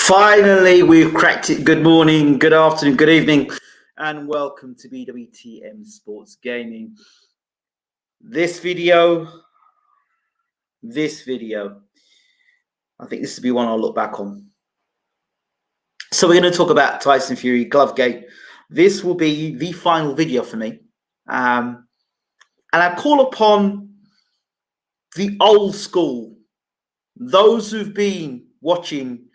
Finally, we've cracked it. Good morning, good afternoon, good evening, and welcome to BWTM Sports Gaming. This video, I think this will be one I'll look back on. So we're going to talk about Tyson Fury, Glovegate. This will be the final video for me. And I call upon the old school, those who've been watching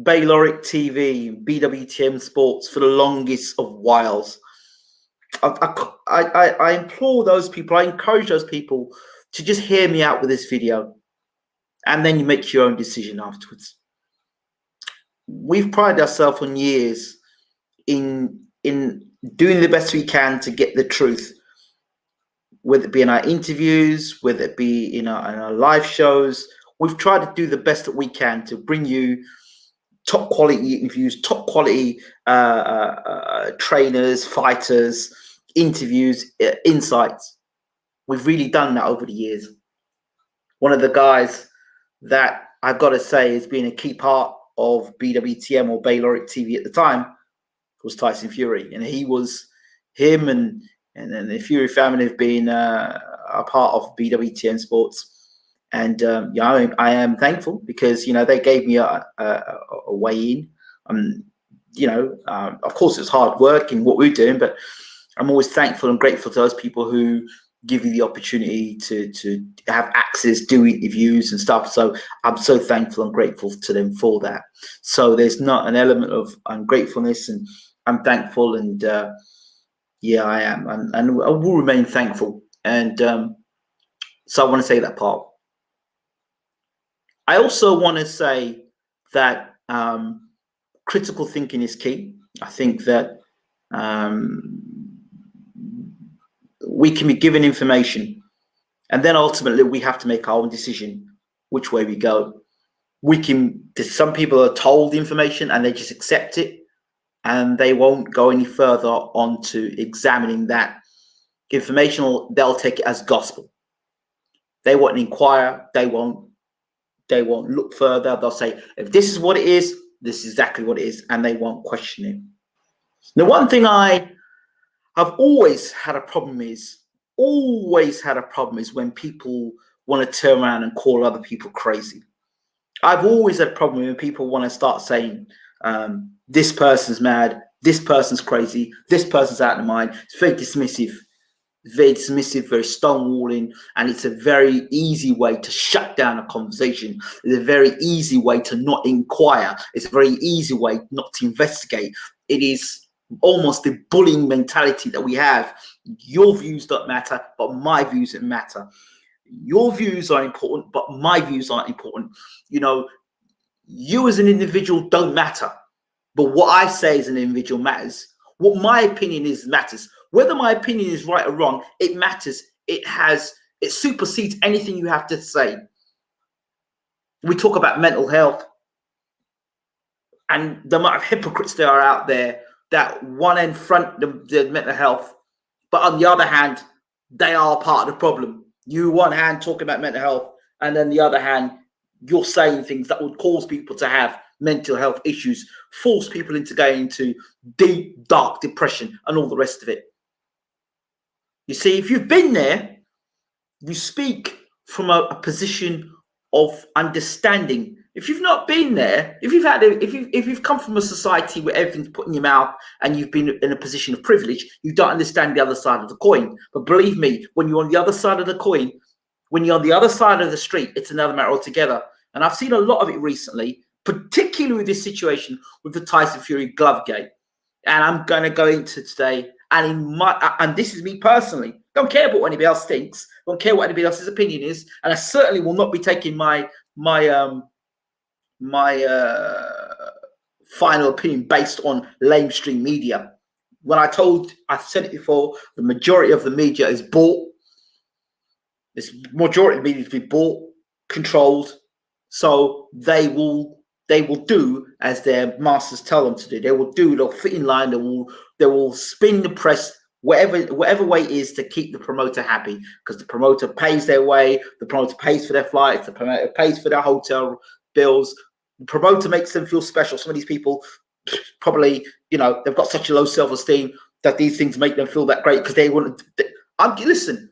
Bayloric TV, BWTM Sports for the longest of whiles. I implore those people, I encourage those people to just hear me out with this video, and then you make your own decision afterwards. We've prided ourselves on years in doing the best we can to get the truth, whether it be in our interviews, whether it be in our live shows. We've tried to do the best that we can to bring you top quality interviews, top quality trainers, fighters, interviews, insights. We've really done that over the years. One of the guys that I've got to say has been a key part of BWTM or Bayloric TV at the time was Tyson Fury, and him and the Fury family have been a part of BWTM Sports. And yeah, I am thankful because they gave me a way in. Of course, it's hard work in what we're doing, but I'm always thankful and grateful to those people who give you the opportunity to have access, do interviews and stuff. So I'm so thankful and grateful to them for that. So there's not an element of ungratefulness, and I'm thankful, and yeah, I am, and I will remain thankful. And so I want to say that part. I also want to say that critical thinking is key. I think that we can be given information, and then ultimately we have to make our own decision which way we go. Some people are told information and they just accept it, and they won't go any further on to examining that information, or they'll take it as gospel. They won't inquire. They won't look further. They'll say, if this is what it is, this is exactly what it is, and they won't question it. The one thing I have always had a problem is when people want to turn around and call other people crazy. I've always had a problem when people want to start saying, this person's mad, this person's crazy, this person's out of their mind. It's very dismissive, very stonewalling, and it's a very easy way to shut down a conversation. It's a very easy way to not inquire. It's a very easy way not to investigate. It is almost the bullying mentality that we have. Your views don't matter, but my views don't matter. Your views are important, but my views aren't important. You as an individual don't matter, but what I say as an individual matters. What my opinion is matters. Whether my opinion is right or wrong, it matters. It supersedes anything you have to say. We talk about mental health and the amount of hypocrites there are out there that one end front the mental health, but on the other hand, they are part of the problem. You one hand talking about mental health, and then the other hand, you're saying things that would cause people to have mental health issues, force people into going into deep, dark depression and all the rest of it. You see, if you've been there, you speak from a position of understanding. If you've not been there, if you've come from a society where everything's put in your mouth and you've been in a position of privilege, you don't understand the other side of the coin. But believe me, when you're on the other side of the coin, when you're on the other side of the street, it's another matter altogether. And I've seen a lot of it recently, particularly with this situation with the Tyson Fury Glovegate. And I'm going to go into today, and this is me personally. Don't care about what anybody else thinks. Don't care what anybody else's opinion is. And I certainly will not be taking my final opinion based on lamestream media. I've said it before, the majority of the media is bought. This majority of the media has been bought, controlled. So they will do as their masters tell them to do. They'll fit in line, they will spin the press whatever way it is to keep the promoter happy, because the promoter pays their way, the promoter pays for their flights, the promoter pays for their hotel bills. The promoter makes them feel special. Some of these people probably, you know, they've got such a low self-esteem that these things make them feel that great because they want to. Listen,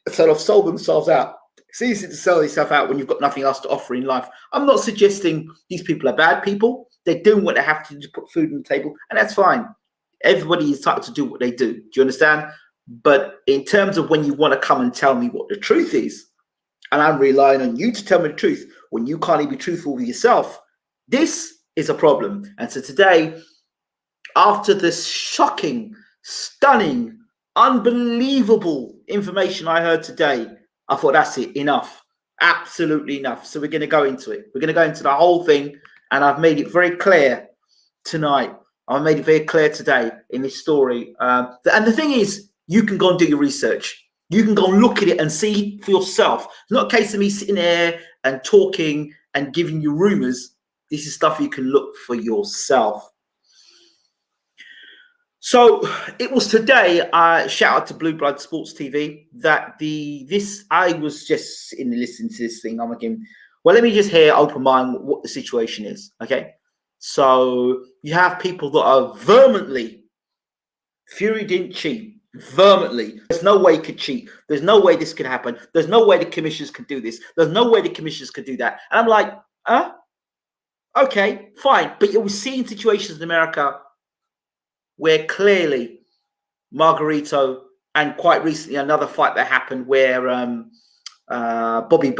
so they've sold themselves out. It's easy to sell yourself out when you've got nothing else to offer in life. I'm not suggesting these people are bad people. They're doing what they have to do to put food on the table, and that's fine. Everybody is entitled to do what they do. Do you understand? But in terms of when you want to come and tell me what the truth is, and I'm relying on you to tell me the truth when you can't even be truthful with yourself, this is a problem. And so today, after this shocking, stunning, unbelievable information I heard today, I thought, that's it, enough, absolutely enough. So we're going to go into it. We're going to go into the whole thing, and I've made it very clear tonight. I've made it very clear today in this story. And the thing is, you can go and do your research. You can go and look at it and see for yourself. It's not a case of me sitting there and talking and giving you rumors. This is stuff you can look for yourself. So it was today, shout out to Blue Blood Sports TV, that I was just sitting and listening to this thing. I'm again, well, let me just hear open mind what the situation is. Okay. So you have people that are vehemently, Fury didn't cheat, vehemently. There's no way he could cheat. There's no way this could happen. There's no way the commissioners could do this. There's no way the commissioners could do that. And I'm like, huh? Okay, fine. But you're seeing situations in America where clearly Margarito, and quite recently another fight that happened where Bobby,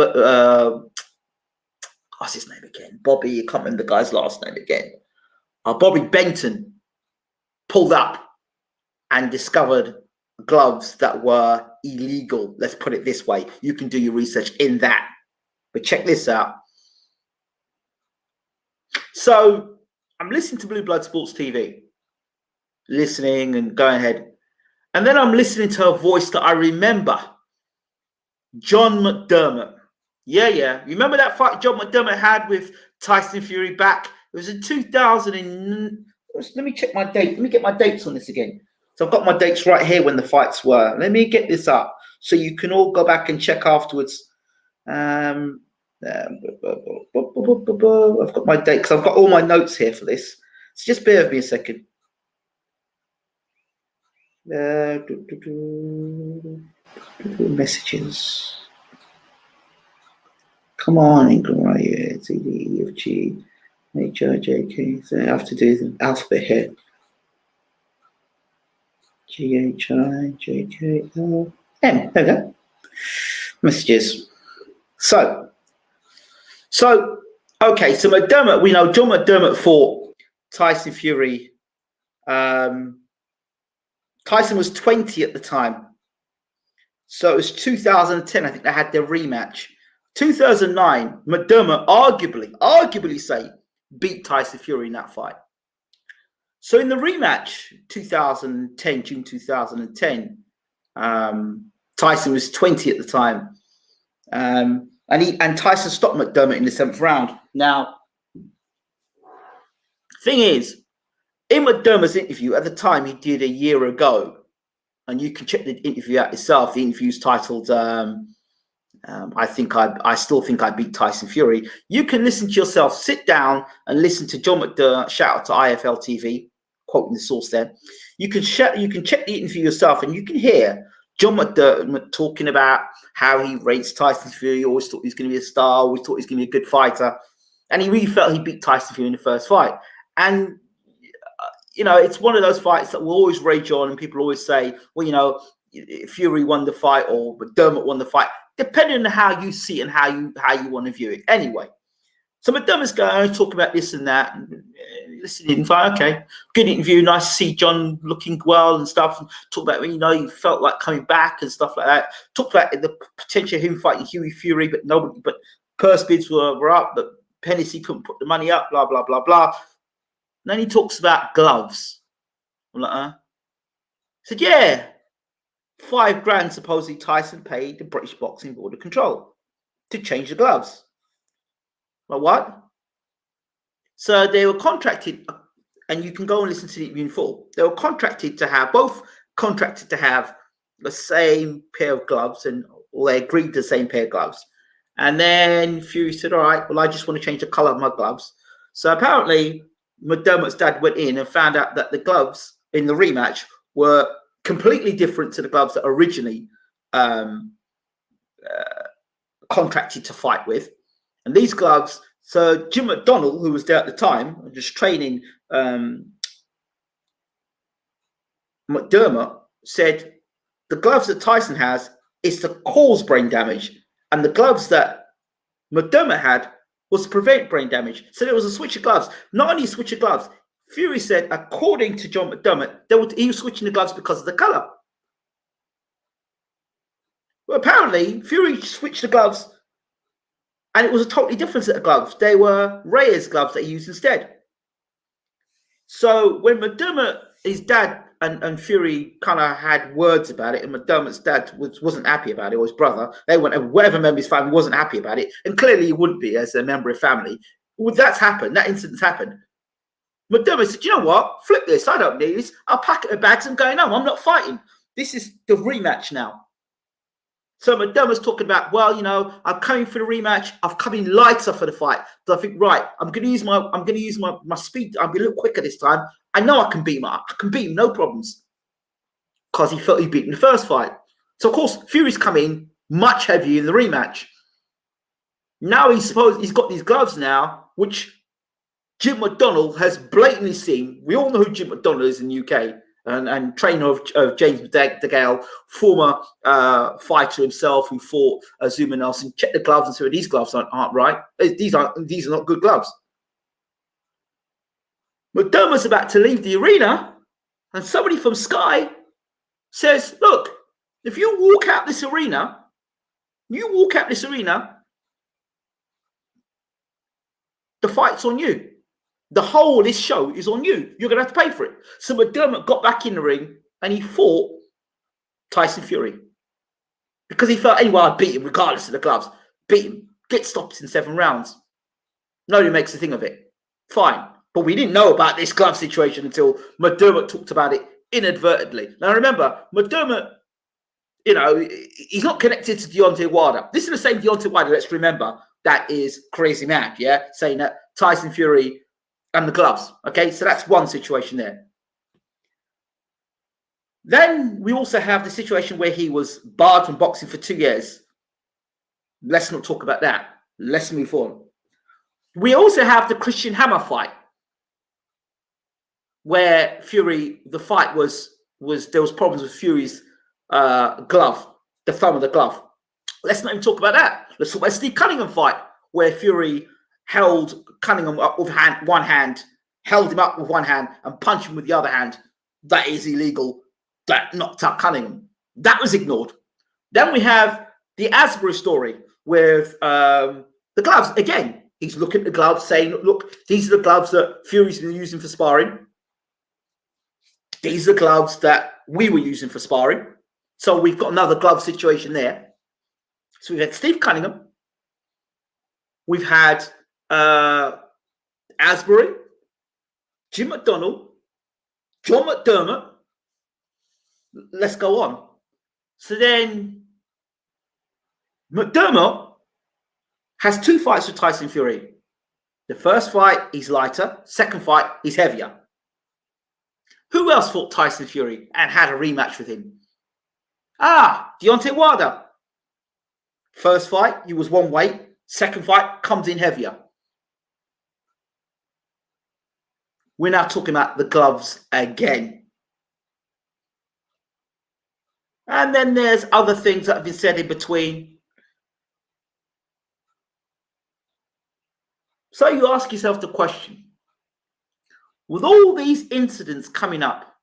what's his name again? Bobby, I can't remember the guy's last name again. Bobby Benton pulled up and discovered gloves that were illegal. Let's put it this way. You can do your research in that. But check this out. So I'm listening to Blue Blood Sports TV, listening and going ahead. And then I'm listening to a voice that I remember. John McDermott. Yeah. Remember that fight John McDermott had with Tyson Fury back? It was in 2000. Let me check my date. Let me get my dates on this again. So I've got my dates right here when the fights were. Let me get this up so you can all go back and check afterwards. I've got my date because I've got all my notes here for this. So just bear with me a second. Messages. Come on, England, right here. T, D, E, F, G, H, I, J, K. So I have to do the alphabet here. G, H, I, J, K, L, M. There we go. Messages. So okay. So McDermott, we know John McDermott fought Tyson Fury. Tyson was 20 at the time. So it was 2010. I think they had their rematch. 2009, McDermott arguably say beat Tyson Fury in that fight. So in the rematch, 2010, June 2010, Tyson was 20 at the time. And Tyson stopped McDermott in the 7th round. Now, thing is, in McDermott's interview at the time he did a year ago, and you can check the interview out yourself. The interview's titled I still think I beat Tyson Fury. You can listen to yourself, sit down and listen to John McDermott. Shout out to IFL TV, quoting the source there. You can check the interview yourself, and you can hear John McDermott talking about how he rates Tyson Fury. Always thought he was going to be a star. Always thought he was going to be a good fighter, and he really felt he beat Tyson Fury in the first fight. And you know, it's one of those fights that will always rage on, and people always say, well, you know, Fury won the fight or McDermott won the fight, depending on how you see it and how you want to view it. Anyway, so McDermott's going to talk about this and that, and listening, okay, good interview, nice to see John looking well and stuff. And talk about when, you know, you felt like coming back and stuff like that. Talk about the potential of him fighting Hughie Fury, but purse bids were up, but Hennessy couldn't put the money up, blah blah blah blah. And then he talks about gloves. I'm like, He said, yeah, $5,000 supposedly Tyson paid the British Boxing Board of Control to change the gloves. Like, what? So they were contracted, and you can go and listen to it in full. They were contracted to have the same pair of gloves, or they agreed to the same pair of gloves. And then Fury said, all right, well, I just want to change the color of my gloves. So apparently McDermott's dad went in and found out that the gloves in the rematch were completely different to the gloves that originally contracted to fight with. And these gloves, so Jim McDonnell, who was there at the time, just training McDermott, said the gloves that Tyson has is to cause brain damage, and the gloves that McDermott had was to prevent brain damage. So there was a switch of gloves. Not only a switch of gloves, Fury said, according to John McDermott, he was switching the gloves because of the color. Well, apparently, Fury switched the gloves, and it was a totally different set of gloves. They were Reyes gloves that he used instead. So when McDermott, his dad, and Fury kind of had words about it, and McDermott's dad wasn't happy about it, or his brother, they went, whatever member of his family wasn't happy about it, and clearly he wouldn't be as a member of family. Well, that's happened. That incident's happened. McDermott said, you know what? Flip this. I don't need this. I'll pack it in bags and going home. I'm not fighting. This is the rematch now. So McDermott's talking about, well, you know, I'm coming for the rematch. I've come in lighter for the fight. So I think, right, I'm going to use my speed. I'm going to be a little quicker this time. I know I can beat him. I can beat him, no problems. Because he felt he'd beaten the first fight. So of course, Fury's come in much heavier in the rematch. Now he's got these gloves now, which Jim McDonnell has blatantly seen. We all know who Jim McDonnell is in the UK. And trainer of James DeGale, former fighter himself who fought Zuma Nelson. Check the gloves and say, these gloves aren't right. These are not good gloves. McDermott's about to leave the arena, and somebody from Sky says, look, if you walk out this arena, the fight's on you. The whole of this show is on you. You're going to have to pay for it. So McDermott got back in the ring and he fought Tyson Fury. Because he felt, anyway, I'd beat him regardless of the gloves. Beat him. Get stops in 7 rounds. Nobody makes a thing of it. Fine. But we didn't know about this glove situation until McDermott talked about it inadvertently. Now remember, McDermott, you know, he's not connected to Deontay Wilder. This is the same Deontay Wilder, let's remember, that is crazy mad, yeah? Saying that Tyson Fury and the gloves. Okay, so that's one situation there. Then we also have the situation where he was barred from boxing for 2 years. Let's not talk about that. Let's move on. We also have the Christian Hammer fight, where Fury, the fight was there was problems with Fury's glove, the thumb of the glove. Let's not even talk about that. Let's talk about Steve Cunningham fight, where Fury held Cunningham up with one hand, held him up with one hand, and punched him with the other hand. That is illegal. That knocked out Cunningham. That was ignored. Then we have the ASBERRY story with the gloves. Again, he's looking at the gloves, saying, look, these are the gloves that Fury's been using for sparring. These are the gloves that we were using for sparring. So we've got another glove situation there. So we've had Steve Cunningham. We've had ASBERRY, Jim McDonnell, John McDermott. Let's go on. So then McDermott has 2 fights with Tyson Fury. The first fight, he's lighter. Second fight, he's heavier. Who else fought Tyson Fury and had a rematch with him? Deontay Wilder. First fight, he was one weight. Second fight, comes in heavier. We're now talking about the gloves again. And then there's other things that have been said in between. So you ask yourself the question, with all these incidents coming up,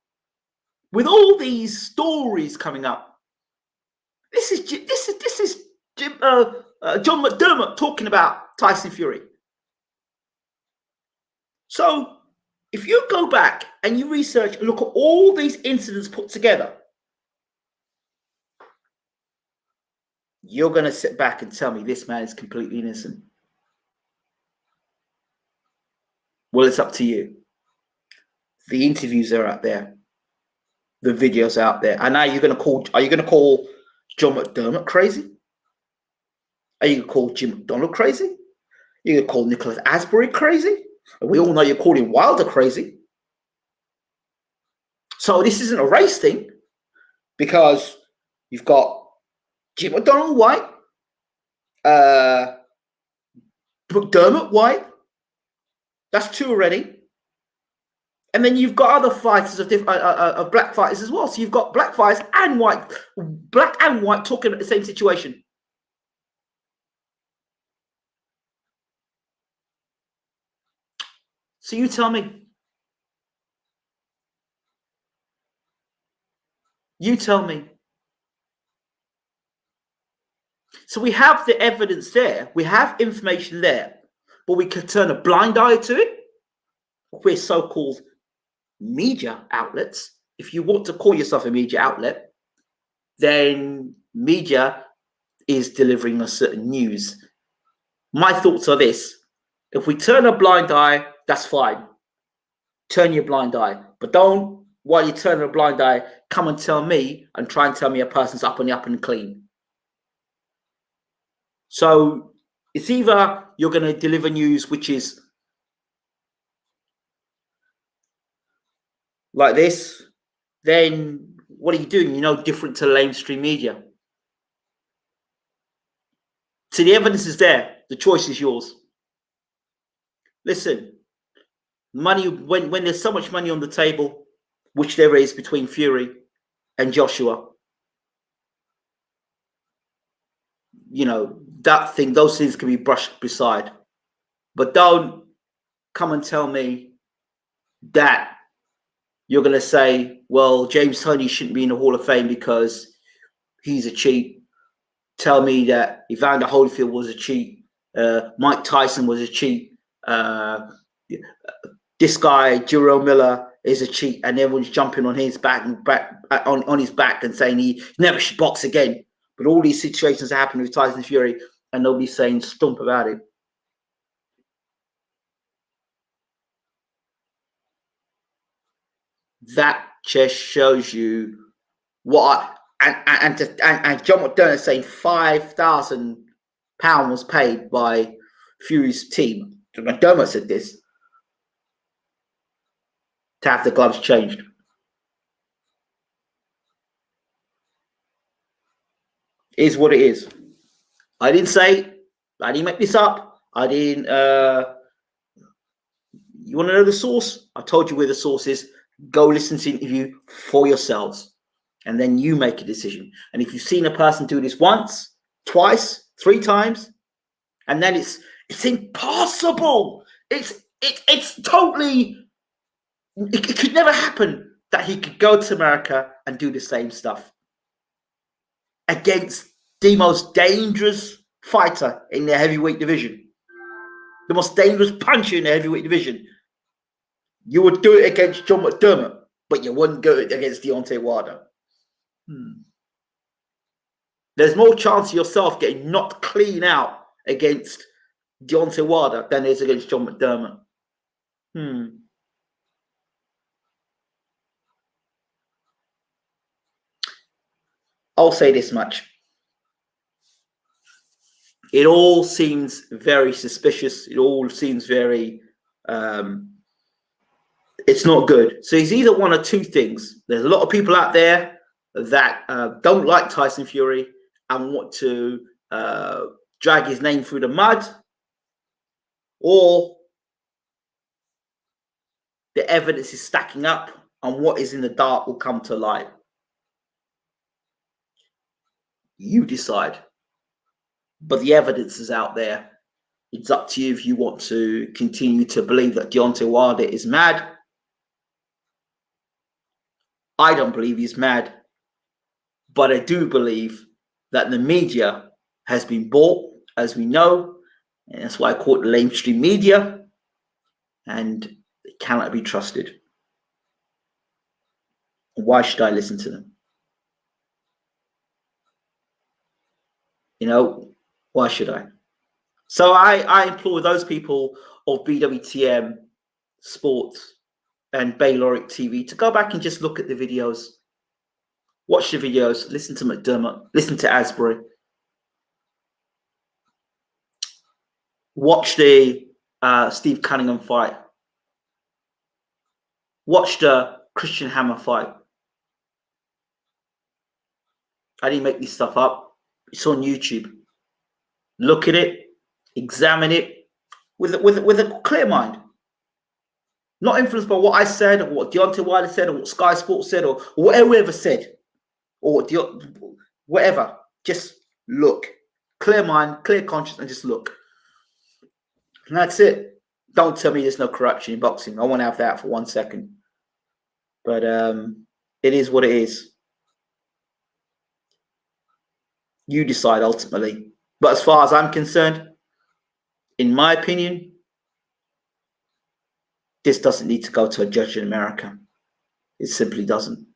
with all these stories coming up, this is John McDermott talking about Tyson Fury. So if you go back and you research and look at all these incidents put together, you're going to sit back and tell me this man is completely innocent. Well, it's up to you. The interviews are out there. The videos are out there. And now are you going to call John McDermott crazy? Are you gonna call Jim McDonald crazy? You gonna call Nicholas Asbury crazy? And we all know you're calling Wilder crazy. So this isn't a race thing, because you've got Jim McDonald White, McDermott White. That's two already. And then you've got other fighters of black fighters as well. So you've got black fighters and white, black and white talking about the same situation. So you tell me. You tell me. So we have the evidence there. We have information there. But we could turn a blind eye to it. We're so-called media outlets. If you want to call yourself a media outlet, then media is delivering a certain news. My thoughts are this: if we turn a blind eye, that's fine. Turn your blind eye, but don't, while you turn a blind eye, come and tell me and try and tell me a person's up and clean. So it's either you're going to deliver news which is like this, then what are you doing? You're no different to lamestream media. So the evidence is there. The choice is yours. Listen, money, when there's so much money on the table, which there is between Fury and Joshua, you know, those things can be brushed aside. But don't come and tell me that you're going to say, well, James Toney shouldn't be in the Hall of Fame because he's a cheat. Tell me that Evander Holyfield was a cheat. Mike Tyson was a cheat. This guy, Jarrell Miller, is a cheat, and everyone's jumping on his back on his back and saying he never should box again. But all these situations are happening with Tyson Fury, and nobody's saying stump about it. That just shows you what. And John McDermott saying £5,000 was paid by Fury's team. McDermott said this, to have the gloves changed. Is what it is. I didn't say, I didn't make this up. I didn't. You want to know the source? I told you where the source is. Go listen to the interview for yourselves, and then you make a decision. And if you've seen a person do this once, twice, 3 times, and then it's impossible. It's totally. It could never happen that he could go to America and do the same stuff against the most dangerous fighter in the heavyweight division, the most dangerous puncher in the heavyweight division. You would do it against John McDermott, but you wouldn't do it against Deontay Wilder. There's more chance of yourself getting knocked clean out against Deontay Wilder than there is against John McDermott. I'll say this much. It all seems very suspicious. It all seems very... it's not good. So it's either one or two things. There's a lot of people out there that don't like Tyson Fury and want to drag his name through the mud, or the evidence is stacking up and what is in the dark will come to light. You decide. But the evidence is out there. It's up to you if you want to continue to believe that Deontay Wilder is mad. I don't believe he's mad, but I do believe that the media has been bought, as we know, and that's why I call it the lamestream media, and it cannot be trusted. Why should I listen to them? You know, why should I? So I implore those people of BWTM Sports and Bayloric TV to go back and just look at the videos, watch the videos, listen to McDermott, listen to Asbury. Watch the Steve Cunningham fight. Watch the Christian Hammer fight. I didn't make this stuff up. It's on YouTube. Look at it, examine it with a clear mind. Not influenced by what I said, or what Deontay Wilder said, or what Sky Sports said, or whatever said, or whatever. Just look. Clear mind, clear conscience, and just look. And that's it. Don't tell me there's no corruption in boxing. I won't have that for 1 second. But it is what it is. You decide ultimately. But as far as I'm concerned, in my opinion, this doesn't need to go to a judge in America. It simply doesn't.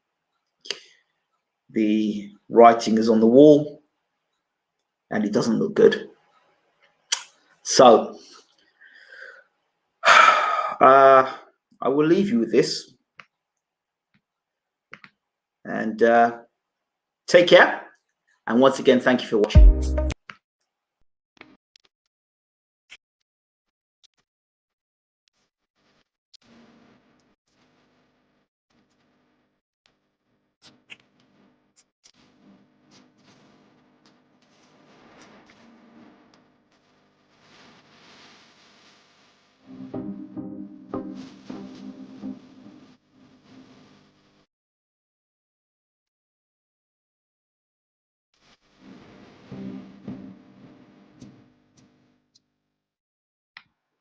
The writing is on the wall, and it doesn't look good. So, I will leave you with this. And take care. And once again, thank you for watching.